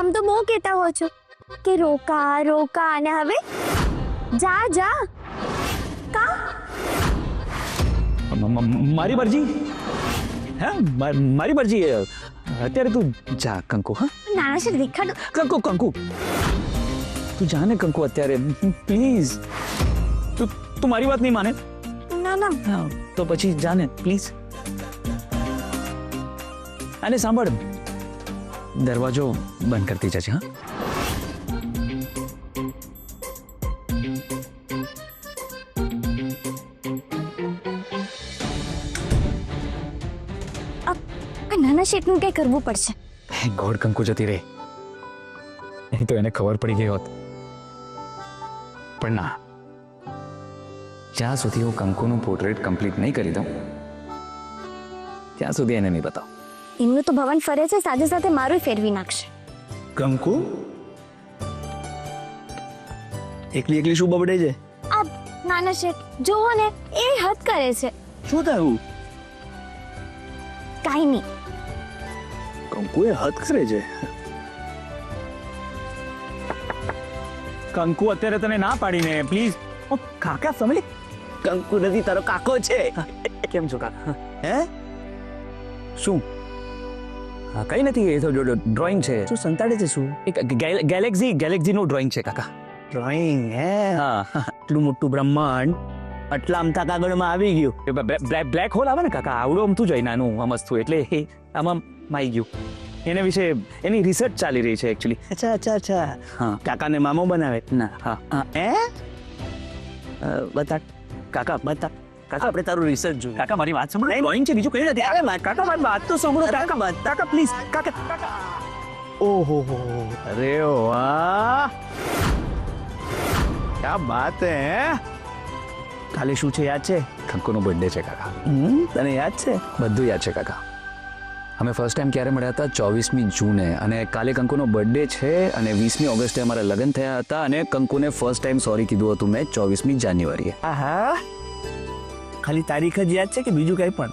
તમે તો બહુ કહેતા હો છો કે રોકા રોકા, અને હવે જા જા કા મારી મરજી, હે મારી મરજી. અત્યારે તું જા કંકુ. હા નાના છે દેખાડો. કંકુ કંકુ તું જા ને કંકુ અત્યારે પ્લીઝ. તું મારી વાત નહીં માને? ના ના. હા તો પછી જા ને પ્લીઝ. અને સાંભળ, દરવાજો બંધ કરતી જજે. હા નાના શેઠનું કઈ કરવું પડશે. ગોડ કંકુ જતી રહે, નહીં તો એને ખબર પડી ગઈ હોત. પણ ના, જ્યાં સુધી હું કંકુનું પોર્ટ્રેટ કમ્પ્લીટ નહીં કરી દઉં ત્યાં સુધી એને નહીં બતાવ. એમનું તો ભવન ફરે છે, સાથે સાથે મારું ફેરવી નાખશે. કંકુ એકલી એકલી શું બબડે છે? આ નાના શેઠ જોવો ને, એ હદ કરે છે. શું થયું? કાઈ નહીં. કંકુ એ હદ કરે છે. કંકુ અત્યારે તને ના પાડીને પ્લીઝ. કાકા સમય. કંકુ નથી, તારો કાકો છે. કેમ છો કાકા? હે શું? હા કઈ નથી, એ તો ડ્રોઈંગ છે. શું સંતાડે છે? શું એક ગેલેક્સીનું ડ્રોઈંગ છે કાકા. ડ્રોઈંગ? હે હા, આટલું મોટું બ્રહ્માંડ આટલા અમથા કાગળમાં આવી ગયું. બ્લેક હોલ આવે ને કાકા, આવડું અમથું જોઈ નાનું મસ્તું, એટલે આમાં આવી ગયું. એના વિશે એની રિસર્ચ ચાલી રહી છે એકચ્યુઅલી. અચ્છા અચ્છા અચ્છા. હા કાકાને મામો બનાવે ના. હા હે બતા કાકા બતા કાકા, આપણે તારું રિસર્ચ જોયું. કાકા મારી વાત સાંભળો. ડ્રોઈંગ છે, બીજું કઈ નથી. અરે કાકા મારી વાત તો સાંભળો. કાકા પ્લીઝ કાકા. ઓહો હો, અરે વાહ, क्या बात है. કાલે શું છે યાદ છે? કંકુનો બર્થડે છે કાકા. તને યાદ છે? બધું યાદ છે કાકા. અમે ફર્સ્ટ ટાઈમ ક્યારે મળ્યા હતા? 24મી જૂને. અને કાલે કંકુનો બર્થડે છે, અને 20મી ઓગસ્ટે અમારા લગ્ન થયા હતા, અને કંકુને ફર્સ્ટ ટાઈમ સોરી કીધું હતું મેં 24મી જાન્યુઆરીએ. આહા, ખાલી તારીખ જ યાદ છે કે બીજું કંઈ પણ?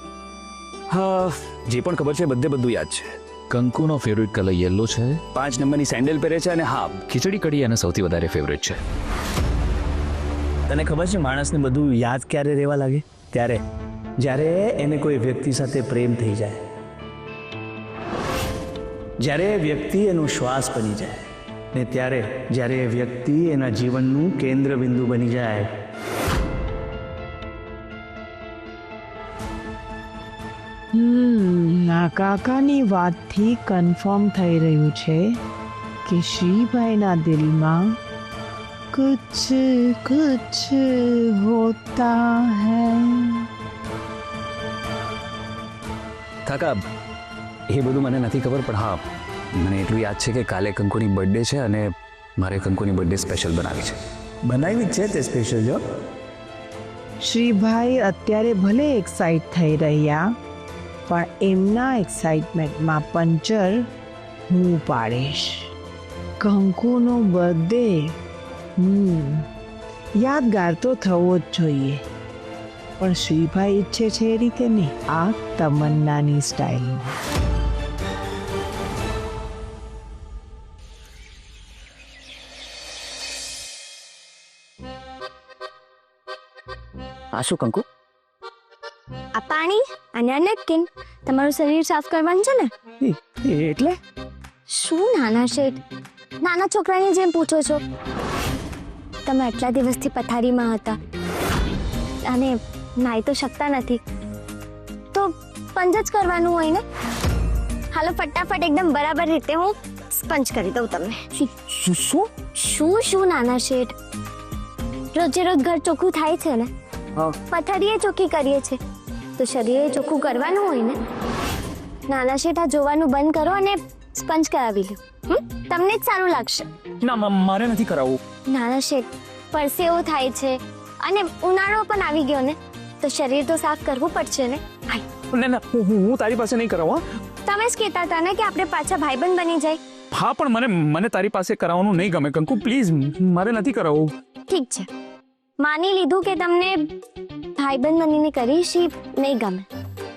હા, જે પણ ખબર છે બધું યાદ છે. કંકુનો ફેવરિટ કલર યેલો છે. 5 નંબરની સેન્ડલ પહેરે છે, અને હા, ખીચડી કઢી એને સૌથી વધારે ફેવરિટ છે. તને ખબર છે માણસને બધું યાદ ક્યારે રહેવા લાગે? ત્યારે જ્યારે એને કોઈ વ્યક્તિ સાથે પ્રેમ થઈ જાય, જ્યારે એ વ્યક્તિ એનો શ્વાસ બની જાય, ને ત્યારે જ્યારે એ વ્યક્તિ એના જીવનનું કેન્દ્ર બિંદુ બની જાય. ના કાકાની વાતથી કન્ફર્મ થઈ રહ્યું છે કે શ્રીભાઈના દિલમાં कुछ कुछ होता है. કાકા એ બધું મને નથી ખબર, પણ હા મને એટલું યાદ છે કે કાલે કંકુની બર્થડે છે, અને મારે કંકુની બર્થડે સ્પેશિયલ બનાવી છે. બનાવી જ છે તે સ્પેશિયલ. જો શ્રીભાઈ અત્યારે ભલે એક્સાઇટ થઈ રહ્યા, પણ એમના એક્સાઇટમેન્ટમાં પંચર હું પાડીશ. કંકુનો બર્થડે યાદગાર તો થવો જ જોઈએ, પણ શ્રીભાઈ ઈચ્છે છે એ રીતે નહીં, આ તમન્નાની સ્ટાઇલ. આ શું કંકુ? આ પાણી અને આ નેપકિન તમારું શરીર સાફ કરવાનું છે ને. એટલે શું નાના શેઠ, નાના છોકરાની જેમ પૂછો છો? તમે આટલા દિવસથી પથારીમાં હતા અને નાઈ તો શકતા નથી, તો સ્પંજ જ કરવાનું હોય ને. હાલો ફટાફટ એકદમ બરાબર રીતે હું સ્પંજ કરી દઉં તમને. શું નાના શેઠ, રોજે રોજ ઘર ચોખ્ખું થાય છે ને, પથારીએ ચોખ્ખી કરીએ છે, તો શરીરે ચોખ્ખું કરવાનું હોય ને. નાના શેઠ, આ જોવાનું બંધ કરો અને સ્પંજ કરાવી લો. તમને જ સારું લાગશે. ના મારે નથી કરાવવું. નાના શેઠ, પરસેવો થાય છે અને ઉનાળો પણ આવી ગયો ને, તો શરીર તો સાફ કરવું પડશે ને. ના હું તારી પાસે નહીં કરાવું. તમે જ કહેતા હતા ને કે આપણે પાછા ભાઈબંધ બની જાય. હા પણ મને તારી પાસે કરાવવાનું નહીં ગમે કંકુ, પ્લીઝ મારે નથી કરાવવું. ઠીક છે, માની લીધું કે તમને ભાઈબંધ બનીને કરીશ નહીં ગમે,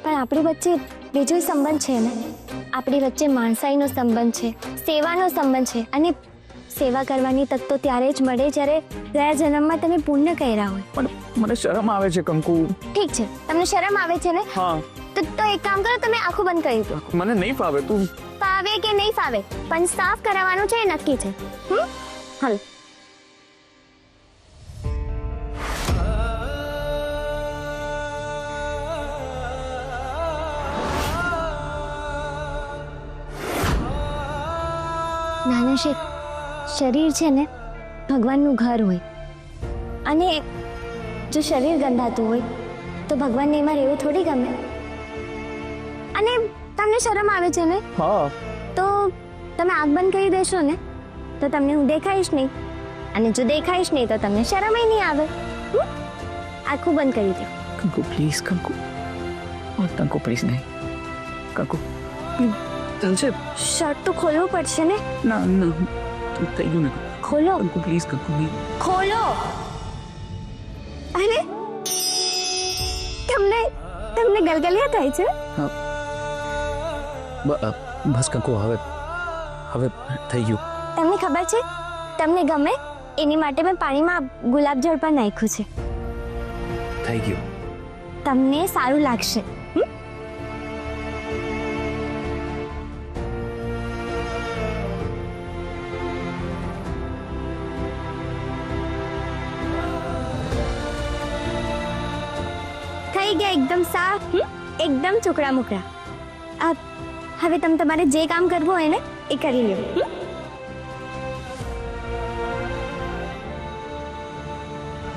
પણ આપણી વચ્ચે બીજો સંબંધ છે ને. આપણી વચ્ચે માણસાઈનો સંબંધ છે, સેવાનો સંબંધ છે, અને સેવા કરવાની તક તો ત્યારે જ મળે જ્યારે ગયા જન્મમાં તમે પુણ્ય કર્યા હોય. પણ મને શરમ આવે છે કંકુ. ઠીક છે, તમને શરમ આવે છે ને? હા. તો એક કામ કરો, તમે આંખો બંધ કરી દો. મને નહીં ફાવે. તું ફાવે કે નહીં ફાવે, પણ સાફ કરાવવાનું છે એ નક્કી છે. હાલ. નાના શેઠ, શરીર છે ને ભગવાનનું ઘર હોય, અને જો શરીર ગંધાતું હોય તો ભગવાનને એમાં રહેવું થોડી ગમે. અને તમને શરમ આવે છે ને, હા. તો તમે આંખ બંધ કરી દેશો ને તો તમને હું દેખાઈશ નહીં, અને જો દેખાઈશ નહીં તો તમને શરમ નહીં આવે. આંખું બંધ કરી દો. કંકુ પ્લીઝ, કંકુ. કંકુ પ્લીઝ નહીં. કંકુ ચાલશે. શર્ટ તો ખોલવું પડશે ને. ના ના, થઈ ગયું ને. ખોલો. કંકુ પ્લીઝ, કંકુ નહીં. ખોલો. અરે તમને તમને ગલગલિયા થાય છે? બસ કંકુ, હવે થઈ ગયું. તમને ખબર છે, તમને ગમે એની માટે મેં પાણીમાં ગુલાબજળ પણ નાખ્યું છે. થઈ ગયું. તમને સારું લાગશે. થઈ ગયા એકદમ સાફ, એકદમ ચૂકડા મુકડા. હવે તમે તમારે જે કામ કરવું હોય ને એ કરી લો.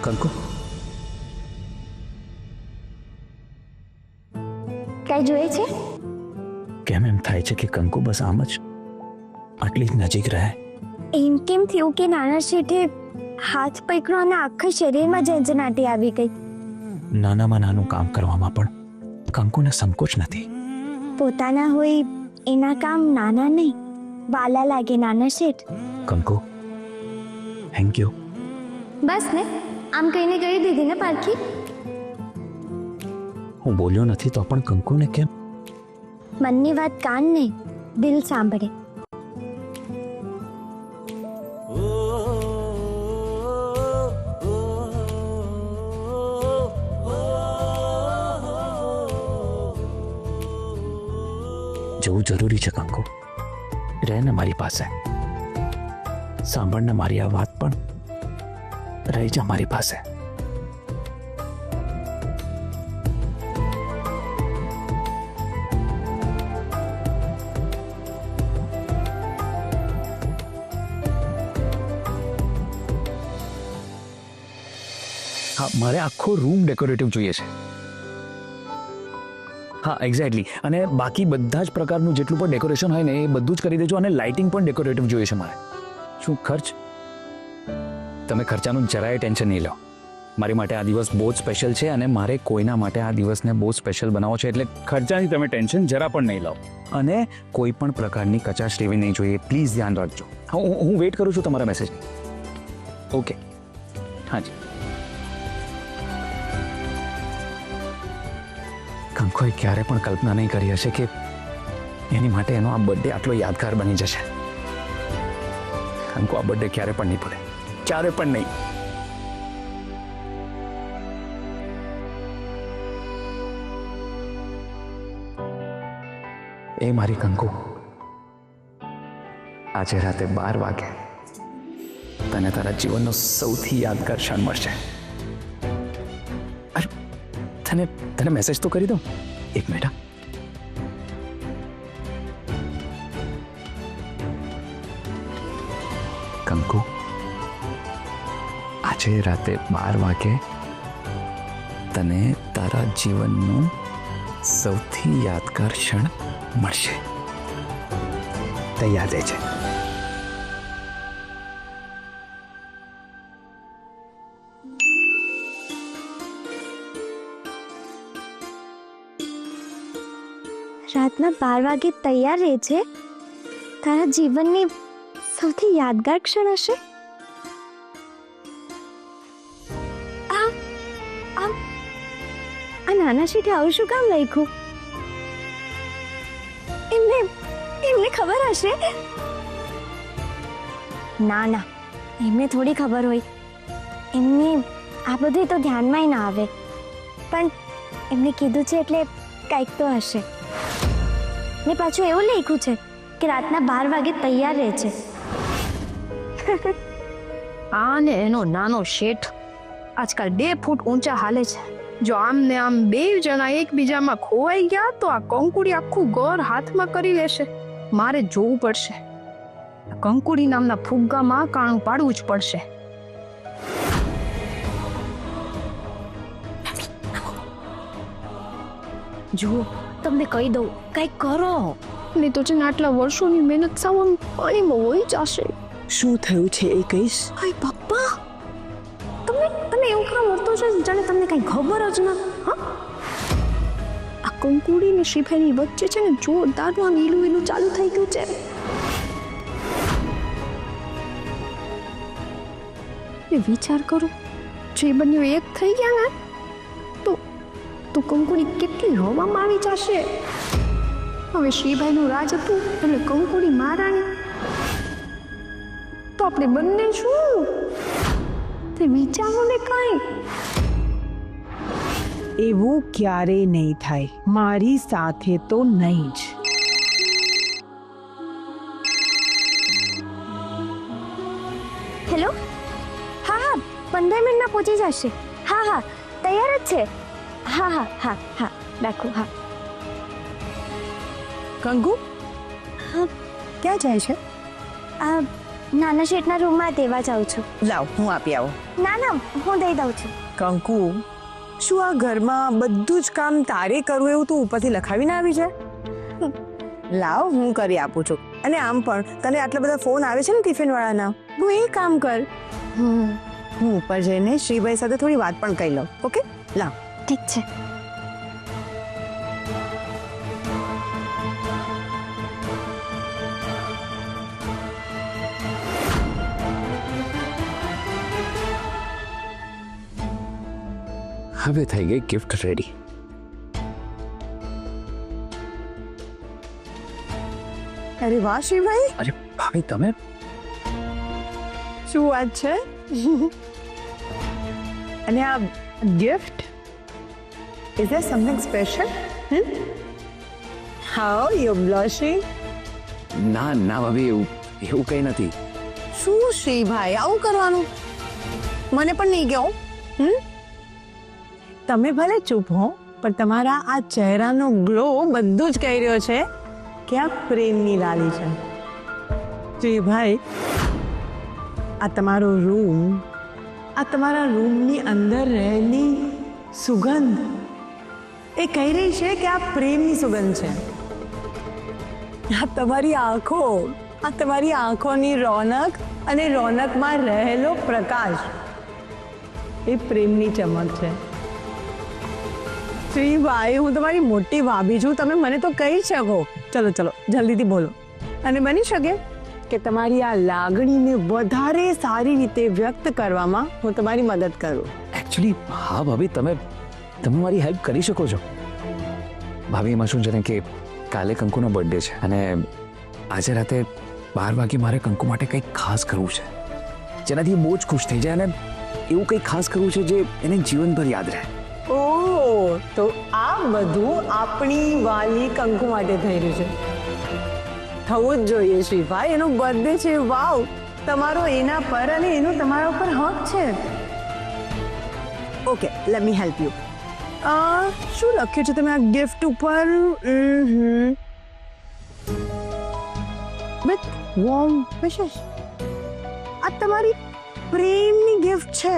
કંકુ, કઈ જોઈએ છે? કેમ એમ થાય છે કે કંકુ બસ આમ જ આટલી જ નજીક રહે? એમ કેમ થયું કે નાના શેઠે હાથ પકડ્યો અને આખા શરીરમાં ઝંઝનાટી આવી ગઈ? નાનામાં નાનું કામ કરવામાં પણ કંકુને સંકોચ નથી. પોતાના હોય એના કામ નાના નહીં, વાલા લાગે નાના શેઠ. કંકુ, થેન્ક યુ. બસ ને, આમ કહીને કહી દીધી ને પારખી. હું બોલ્યો નથી તો પણ કંકુને કેમ? મનની વાત કાન નહીં, દિલ સાંભળે. જવું જરૂરી છે કંકુ. રહે ને મારી પાસે, સાંભળને મારી આ વાત, પણ રહી જા મારી પાસે. હા, મારે આખો રૂમ ડેકોરેટિવ જોઈએ છે. હા, એક્ઝેક્ટલી. અને બાકી બધા જ પ્રકારનું જેટલું પણ ડેકોરેશન હોય ને એ બધું જ કરી દેજો, અને લાઇટિંગ પણ ડેકોરેટિવ જોઈએ છે મારે. શું ખર્ચ? તમે ખર્ચાનું જરાય ટેન્શન નહીં લો. મારી માટે આ દિવસ બહુ જ સ્પેશિયલ છે, અને મારે કોઈના માટે આ દિવસને બહુ સ્પેશિયલ બનાવવો છે, એટલે ખર્ચાની તમે ટેન્શન જરા પણ નહીં લો. અને કોઈ પણ પ્રકારની કચાશ રહેવી નહીં જોઈએ. પ્લીઝ ધ્યાન રાખજો. હું વેઇટ કરું છું તમારા મેસેજની. ઓકે, હાજી. કંકોએ ક્યારે પણ કલ્પના નહીં કરી હશે કે એની માટે એનો આ બર્થડે આટલો યાદગાર બની જશે. કંકો આ બર્થડે ક્યારે પણ નહીં ભૂલે, ક્યારે પણ નહીં. એ મારી કંકુ, આજે રાતે 12 વાગે તને તારા જીવનનો સૌથી યાદગાર ક્ષણ મળશે. અરે તને મેસેજ તો કરી દઉં. એક મિનિટ. કંકુ, આજે રાતે 12 વાગે તને તારા જીવનનો સૌથી યાદગાર ક્ષણ મળશે. તૈયાર રહે છે. રાતના 12 વાગે તૈયાર રહે છે. તારા જીવનની સૌથી યાદગાર ક્ષણ હશે. આ નાના શેઠે આવું શું કામ લખ્યું? એમને એમને ખબર હશે. ના ના, એમને થોડી ખબર હોય. એમને આ બધું તો ધ્યાનમાં ના આવે. પણ એમને કીધું છે એટલે કંઈક તો હશે. ને પાછું એવું લખ્યું છે કે રાતના 12 વાગે તૈયાર રહે છે. આ ને એનો નાનો શેઠ આજકાલ 2 ફૂટ ઊંચા હાલે છે. જો આમ ને આમ બે જણા એકબીજામાં ખોવાઈ ગયા તો આ કંકુડી આખું ઘર હાથમાં કરી લેશે. મારે જોવું પડશે. આ કંકુડી નામના ફુગ્ગામાં કાણું પાડવું જ પડશે. જુઓ, તમને કહી દઉં, કંઈક કરો. નહીં તો છે ને આટલા વર્ષોની મહેનત સાવ આમ પાણીમાં વહી જશે. શું થયું છે એ કહીશ? હાય બાપા, તમે એવું કામ વર્તો છો જાણે તમને કઈ ખબર જ ના. હા, આ કંકુડી ને શ્રીભાઈની વચ્ચે છે ને જોરદારનું આમ ઈલું ચાલુ થઈ ગયું છે. એ વિચાર કરો, જો એ બંને એક થઈ ગયા ને તો કંકુડી કેટલી હવામાં આવી જશે. હવે શ્રીભાઈનું રાજ હતું એટલે કંકુડી મહારાણી. તો આપણે બંને શું તે વિચારો ને કઈ. એવું ક્યારે નહીં થાય, મારી સાથે તો નહીં જ. હેલો, હા હા, 15 મિનિટમાં પહોંચી જશે. હા હા, તૈયાર જ છે. હા હા હા હા, રાખો. હા કંકુ, ક્યાં જાય છે? આ નાના શેઠના રૂમમાં દેવા જાઉં છું. લાવ, હું આપી આવું. ના ના, હું દઈ દઉં છું. કંકુ, શું આ ઘરમાં બધું જ કામ તારે કરવું એવું તું ઉપરથી લખાવીને આવી છે? લાવ, હું કરી આપું છું. અને આમ પણ તને આટલા બધા ફોન આવે છે ને ટિફિન વાળાના, તું એ કામ કર. હું ઉપર જઈને શ્રીભાઈ સાથે થોડી વાત પણ કરી લઉં. ઓકે, લાવ. ઠીક છે. હવે થઈ ગઈ ગિફ્ટ રેડી. અરે વાહ શ્રીભાઈ, અરે ભાભી, તમે શું વાત છે? અને આ gift, is there something special? How you blushing? ના ના ભાભી, એવું કંઈ નથી. શું શ્રીભાઈ આવું કરવાનું? મને પણ નહીં કહો. તમે ભલે ચૂપ હો, પણ તમારા આ ચહેરાનો ગ્લો બધું જ કહી રહ્યો છે કે આ પ્રેમની લાલી છે. શ્રીભાઈ, આ તમારો રૂમ, આ તમારા રૂમની અંદર રહેલી સુગંધ એ કહી રહી છે કે આ પ્રેમની સુગંધ છે. આ તમારી આંખો, આ તમારી આંખોની રોનક અને રોનકમાં રહેલો પ્રકાશ એ પ્રેમની ચમક છે. શ્રીભાઈ, હું તમારી મોટી ભાભી છું, તમે મને તો કહી શકો. ચલો ચલો, જલ્દીથી બોલો. અને બની શકે કે તમારી આ લાગણીને વધારે સારી રીતે વ્યક્ત કરવામાં હું તમારી મદદ કરું. એકચ્યુઅલી હા ભાભી, તમે મારી હેલ્પ કરી શકો છો. ભાભી, એમાં શું છે ને કે કાલે કંકુનો બર્થડે છે અને આજે રાતે 12 વાગે મારે કંકુ માટે કંઈક ખાસ કરવું છે, જેનાથી બહુ જ ખુશ થઈ જાય અને એવું કંઈક ખાસ કરવું છે જે એને જીવનભર યાદ રહે. ઓહ, તો આ બધું આપણી વાલી કંકુ માટે થઈ રહ્યું છે. થવું જ જોઈએ શ્રીભાઈ, એનો બર્થડે છે. વાવ, તમારો એના પર અને એનો તમારા ઉપર હક છે. Okay, let me help you. શું લખ્યું છે તમે આ ગિફ્ટ ઉપર? વિથ વોર્મ વિશેસ. આ તમારી પ્રેમની ગિફ્ટ છે.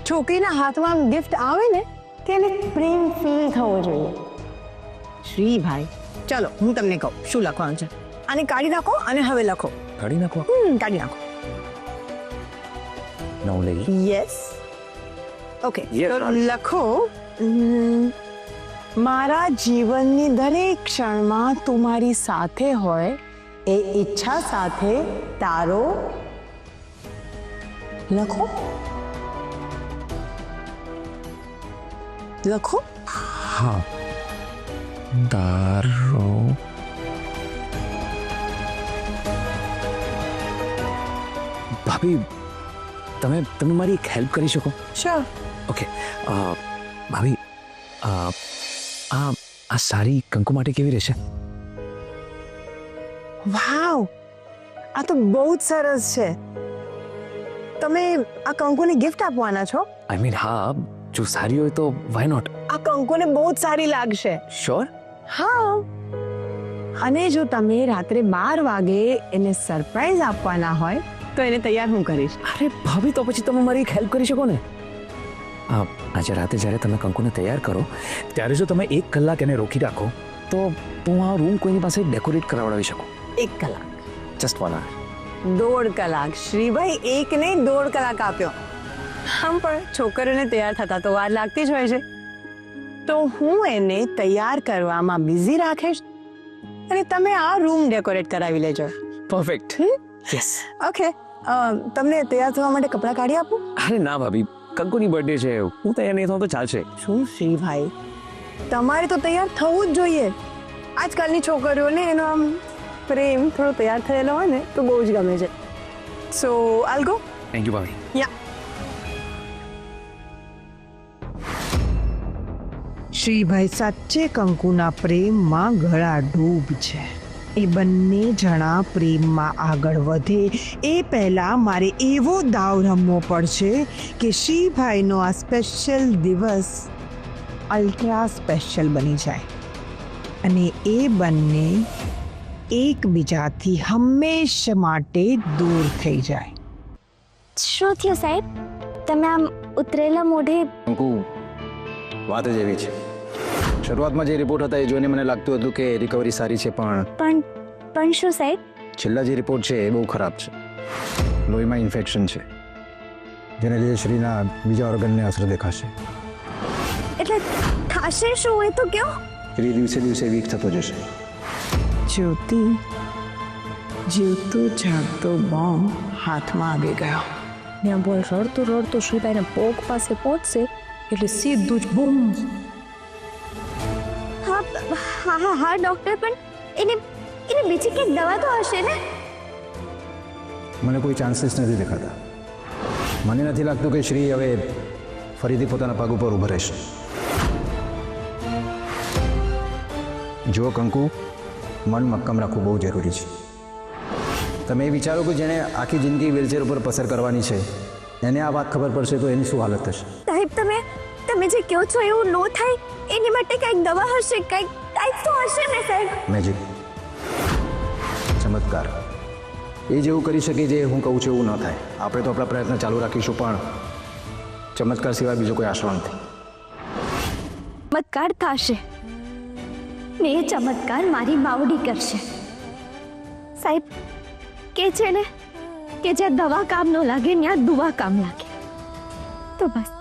છોકરીના હાથમાં ગિફ્ટ આવે ને તેને પ્રેમ ફીલ થવો જોઈએ. શ્રીભાઈ, ચલો હું તમને કહું શું લખવાનું છે. આને કાઢી નાખો અને હવે લખો. કાઢી નાખો? કાઢી નાખો. નવ લઈ. યસ. ઓકે, Yes, તો લખો, મારા જીવનની દરેક ક્ષણમાં તું મારી સાથે હોય એ ઈચ્છા સાથે તારો. લખો લખો. હા, તારો ભાભી તમે તમે મારી એક હેલ્પ કરી શકો? શ્યોર. ઓકે ભાભી આ આ સારી કંકુ માટે કેવી રહેશે? વાવ, આ તો બહુ જ સરસ છે. તમે આ કંકુને ગિફ્ટ આપવાના છો? આઈ મીન હા, જો સારી હોય તો વાય નોટ? આ કંકુને બહુ જ સારી લાગશે. શ્યોર. હા, અને જો તમે રાત્રે 12 વાગે એને સરપ્રાઈઝ આપવાના હોય તો એને તૈયાર હું કરીશ. અરે ભાભી, તો પછી તમે મારી એક હેલ્પ કરી શકો ને? આજે રાતે જ્યારે તમે કંકુને તૈયાર કરો ત્યારે જો તમે 1 કલાક એને રોકી રાખો તો હું આ રૂમ કોઈની પાસે ડેકોરેટ કરાવડાવી શકું. 1 કલાક, જસ્ટ 1 hour. 1.5 કલાક. શ્રીભાઈ, 1 ને 1.5 કલાક આપ્યો. આમ પણ છોકરીઓને તૈયાર થતા તો વાર લાગતી જ હોય છે, તો હું એને તૈયાર કરવામાં બિઝી રાખીશ અને તમે આ રૂમ ડેકોરેટ કરાવી લેજો. પરફેક્ટ. યસ. ઓકે, તમને તૈયાર થવા માટે કપડાં કાઢી આપું? અરે ના ભાભી, કંકુની બર્થડે છે, હું તૈયાર નહીં થાઉં તો ચાલશે. શું શ્રીભાઈ, તમારે તો તૈયાર થવું જ જોઈએ. આજકાલની છોકરીઓને એનો આમ પ્રેમ થોડો તૈયાર થયેલો હોય ને તો બહુ જ ગમે છે. સો આલ ગો. થેન્ક યુ ભાભી. યા. શ્રીભાઈ સાચે કંકુના પ્રેમમાં ગળા ડૂબ છે. એ બંને જણા પ્રેમમાં આગળ વધે એ પહેલા મારે એવો દાવ રમવો પડશે કે શ્રીભાઈનો આ સ્પેશિયલ દિવસ અલ્ટ્રા સ્પેશિયલ બની જાય અને એ બંને એકબીજાથી હંમેશા માટે દૂર થઈ જાય. શું થયું સાહેબ? તમે આમ ઉતરેલા મોઢે કંકુ, વાત જ એવી છે. શરૂઆતમાં જે રિપોર્ટ હતા એ જોઈને મને લાગતું હતું કે રિકવરી સારી છે, પણ શું સાહેબ? છેલ્લા જે રિપોર્ટ છે એ બહુ ખરાબ છે. લોહીમાં ઇન્ફેક્શન છે, જેને લીધે શ્રીના બીજા ઓર્ગનને અસર દેખાશે. એટલે થશે શું એ તો કયો? શ્રી દિવસે દિવસે વીક થતો જશે. જ્યોતિ, જીવતો જાગતો બોમ્બ હાથમાં આવી ગયો. ત્યાં બોલ રડતો રડતો શ્રીભાઈને પોક પાસે પહોંચશે એટલે સીધું જ બૂમ. હા હા હા હા ડૉક્ટર, પણ એને બીજી કંઈક દવા તો હશે ને? મને કોઈ ચાન્સીસ નથી દેખાતા. મને નથી લાગતું કે શ્રી હવે ફરીથી પોતાના પગ ઉપર ઊભા રહેશે. જો કંકુ, મન મક્કમ રાખવું બહુ જરૂરી છે. તમે એ વિચારો કે જેણે આખી જિંદગી વ્હીલચેર ઉપર પસાર કરવાની છે એને આ વાત ખબર પડશે તો એની શું હાલત થશે? સાહેબ, તમે જે કહો છો એવું ન થાય એની માટે કંઈક દવા હશે, કંઈક તો હશે ને સાહેબ? મેજિક, ચમત્કાર, એ જેવું કરી શકે જે હું કહું છું એવું ન થાય. આપણે તો આપણા પ્રયત્ન ચાલુ રાખીશું, પણ ચમત્કાર સિવાય બીજો કોઈ આશરો નથી. ચમત્કાર થશે ને એ ચમત્કાર મારી માવડી કરશે. સાહેબ કે છે ને કે જ્યાં દવા કામ ન લાગે ત્યાં દુવા કામ લાગે. તો બસ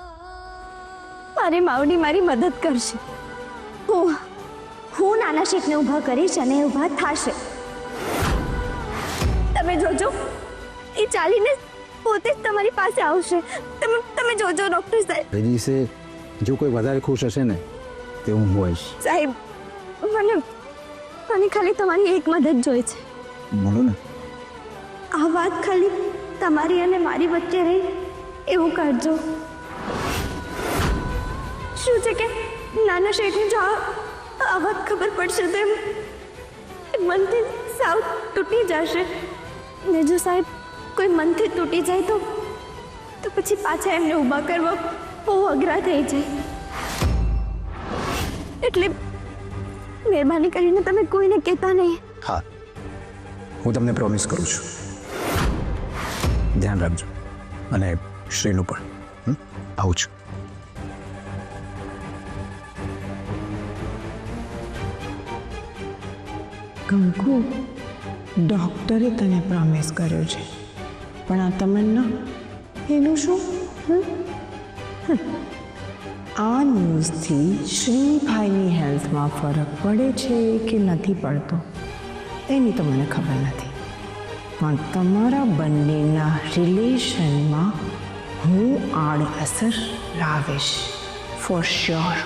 મારી માવડી મારી મદદ કરશે. હું નાના શેઠને ઊભા કરીશ અને એ ઊભા થશે. તમે જોજો, એ ચાલીને પોતે જ તમારી પાસે આવશે. તમે જોજો ડૉક્ટર સાહેબ. એ દિવસે જો કોઈ વધારે ખુશ હશે ને તે હું હોઈશ. સાહેબ, મને ખાલી તમારી એક મદદ જોઈએ છે. બોલો ને. આ વાત ખાલી તમારી અને મારી વચ્ચે રહી એવું કરજો. શું છે કે નાના શેઠને જો આ વાત ખબર પડશે તો મનથી સાવ તૂટી જશે ને. જો સાહેબ કોઈ મનથી તૂટી જાય તો પછી પાછા એમને ઊભા કરવા બહુ અઘરા થઈ જાય. એટલે મહેરબાની કરીને તમે કોઈને કહેતા નહીં. હા, હું તમને પ્રોમિસ કરું છું. ધ્યાન રાખજો અને શ્રીનું પણ. આવું છું. કંકુ, ડૉક્ટરે તને પ્રોમિસ કર્યો છે, પણ આ તમન્ના, એનું શું? આ ન્યૂઝથી શ્રીભાઈની હેલ્થમાં ફરક પડે છે કે નથી પડતો એની તો મને ખબર નથી, પણ તમારા બંનેના રિલેશનમાં હું આડઅસર લાવીશ ફોર શ્યોર.